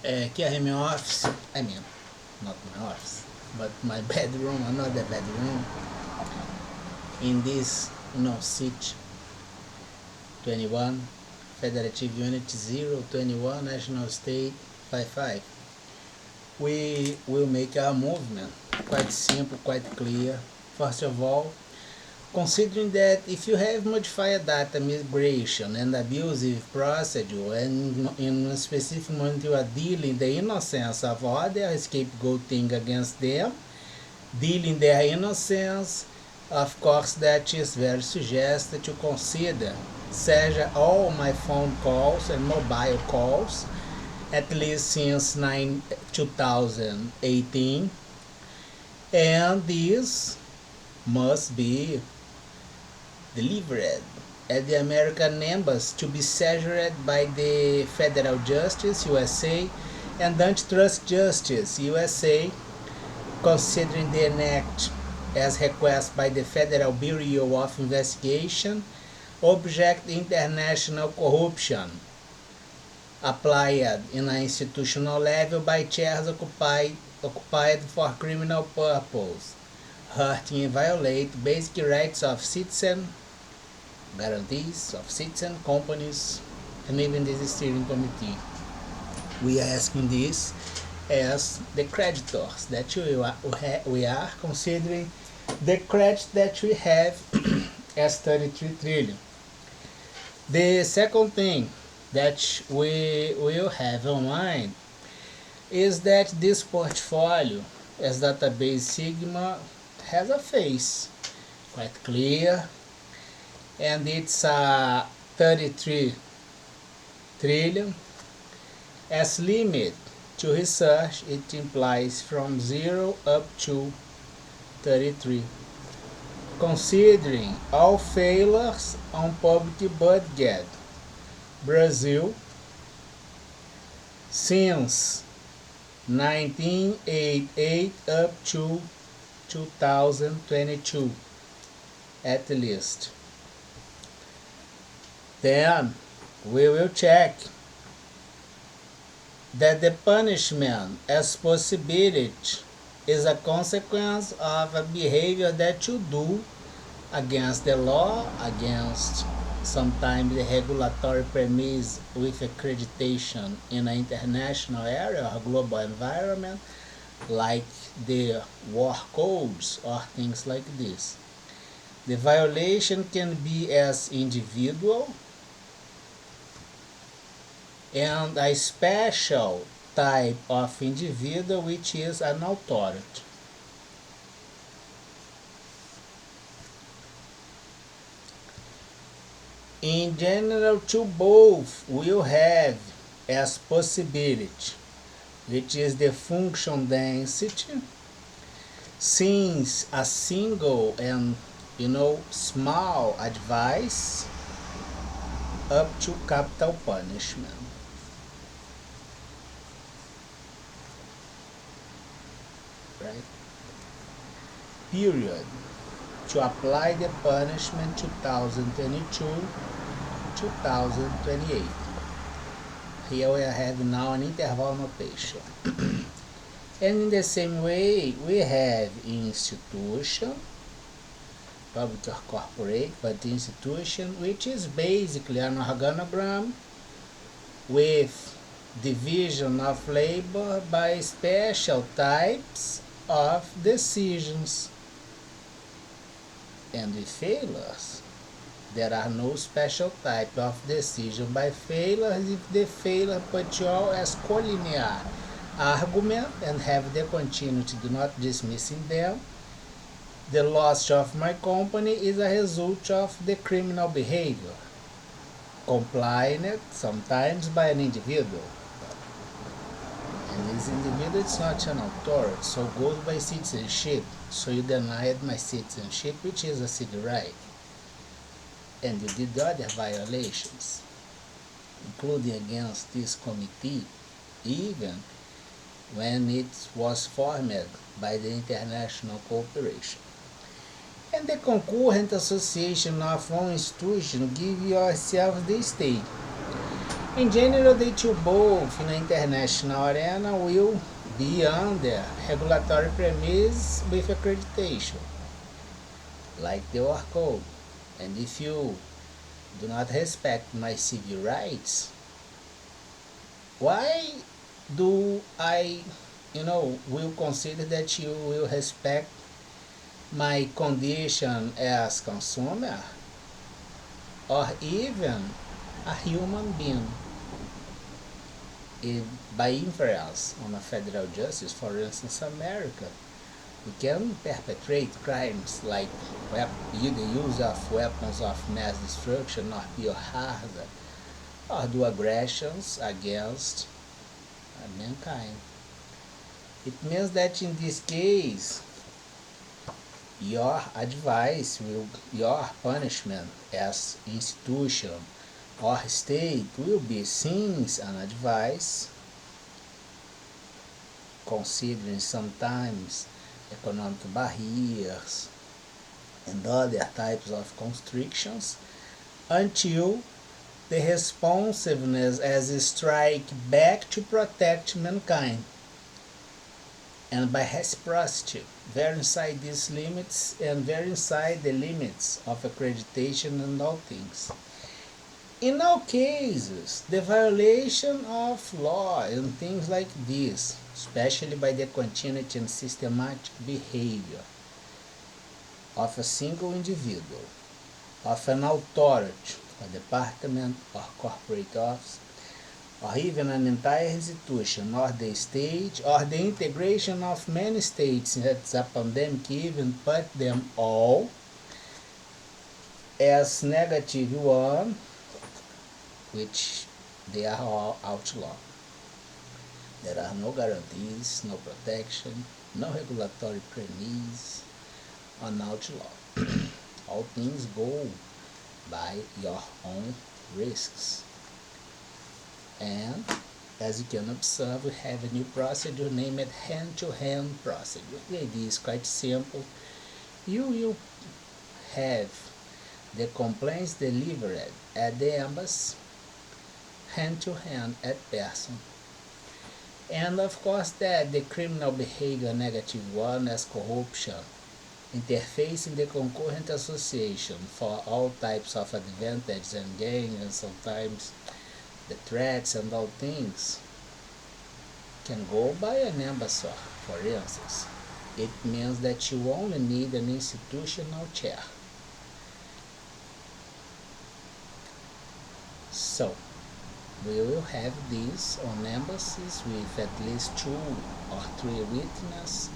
Aqui é meu office, not my office, but my bedroom, another bedroom, in this, seat 21, Federative Unit 021, National State 55. We will make our movement quite simple, quite clear. First of all, considering that if you have modifier data migration and abusive procedure, and in a specific moment you are dealing the innocence of other scapegoating against them, dealing their innocence, of course that is very suggested to consider seja all my phone calls and mobile calls at least since 2018, and this must be delivered at the American Embassy to be seized by the Federal Justice USA and Antitrust Justice USA, considering the act as requested by the Federal Bureau of Investigation, object international corruption applied in an institutional level by chairs occupied for criminal purpose, hurting and violate basic rights of citizens, guarantees of citizen companies, and even the steering committee. We are asking this as the creditors that we are considering the credit that we have as 33 trillion. The second thing that we will have in mind is that this portfolio as database Sigma has a face quite clear, and it's a 33 trillion. As limit to research, it implies from 0 up to 33. Considering all failures on public budget, Brazil since 1988 up to 2022 at least. Then we will check that the punishment as possibility is a consequence of a behavior that you do against the law, against sometimes the regulatory premise with accreditation in an international area or global environment, like the war codes or things like this. The violation can be as individual and a special type of individual, which is an authority. In general, to both will have as possibility, which is the function density, since a single and small advice up to capital punishment. Right? Period. To apply the punishment 2022-2028. Here we have now an interval notation. And in the same way, we have institution, public or corporate, but institution, which is basically an organogram with division of labor by special types of decisions. And with failures, there are no special type of decision by failures if the failure put you all as collinear argument and have the continuity, do not dismissing them. The loss of my company is a result of the criminal behavior, compliant sometimes by an individual. And this individual is not an authority, so goes by citizenship. So you denied my citizenship, which is a civil right. And you did other violations, including against this committee, even when it was formed by the international cooperation. And the concurrent association of one institution give yourself the state. In general, they two both in the international arena will be under regulatory premise with accreditation, like the OR code. And if you do not respect my civil rights, why do I, will consider that you will respect my condition as consumer or even a human being? If by inference on a federal justice, for instance, America, we can perpetrate crimes like the use of weapons of mass destruction or biohazard or do aggressions against mankind. It means that in this case, your punishment as institution or state will be seen as an advice, considering sometimes economic barriers and other types of constrictions, until the responsiveness as a strike back to protect mankind. And by reciprocity, very inside these limits and very inside the limits of accreditation and all things. In all cases, the violation of law and things like this, especially by the continuity and systematic behavior of a single individual, of an authority, a department or corporate office, or even an entire institution, or the state, or the integration of many states as a pandemic even put them all as negative one, which they are all outlawed. There are no guarantees, no protection, no regulatory premise on outlaw. All things go by your own risks. And as you can observe, we have a new procedure named hand-to-hand procedure. The idea is quite simple. You will have the complaints delivered at the embassy, hand-to-hand at person. And of course that the criminal behavior negative one as corruption, interfacing the concurrent association for all types of advantage and gain, and sometimes the threats and all things, can go by an embassy, for instance. It means that you only need an institutional chair. So, we will have this on embassies with at least 2 or 3 witnesses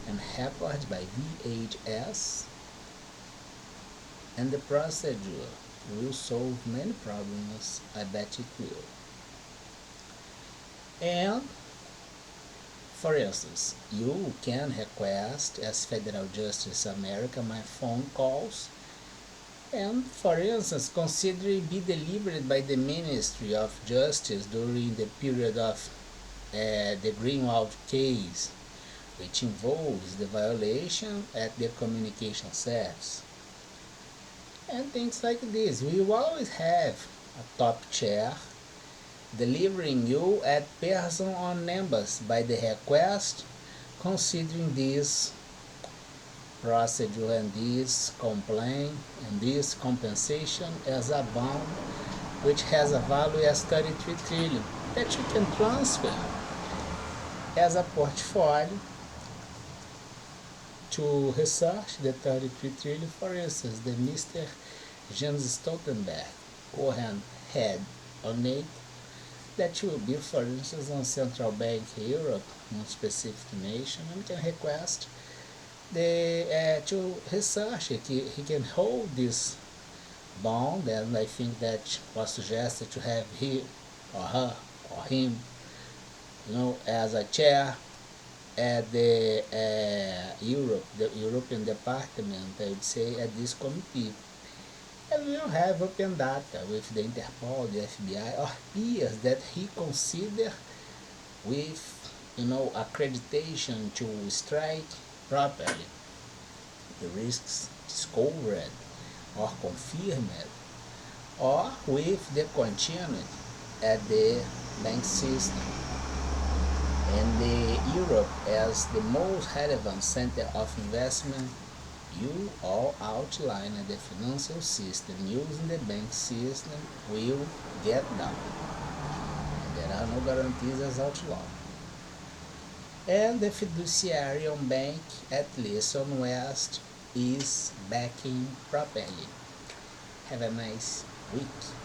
and recorded by VHS, and the procedure will solve many problems, I bet it will. And, for instance, you can request as Federal Justice America my phone calls, and, for instance, consider be delivered by the Ministry of Justice during the period of the Greenwald case, which involves the violation at the communication service. And things like this. We will always have a top chair delivering you at person on numbers by the request, considering this procedure and this complaint and this compensation as a bond which has a value as 33 trillion that you can transfer as a portfolio to research the 33 trillion. For instance, the Mr. James Stoltenberg Cohen had on it, that will be, for instance, on central bank Europe, one specific nation, and can request to research it. He can hold this bond, and I think that was suggested to have he or her or him, as a chair at the the European Department, I would say, at this committee. And we'll have open data with the Interpol, the FBI, or peers that he consider with, accreditation to strike properly the risks discovered or confirmed, or with the continuity at the bank system, and the Europe as the most relevant center of investment. You all outline the financial system using the bank system will get down. There are no guarantees as outlawed. And the fiduciary on bank, at least on West, is backing properly. Have a nice week.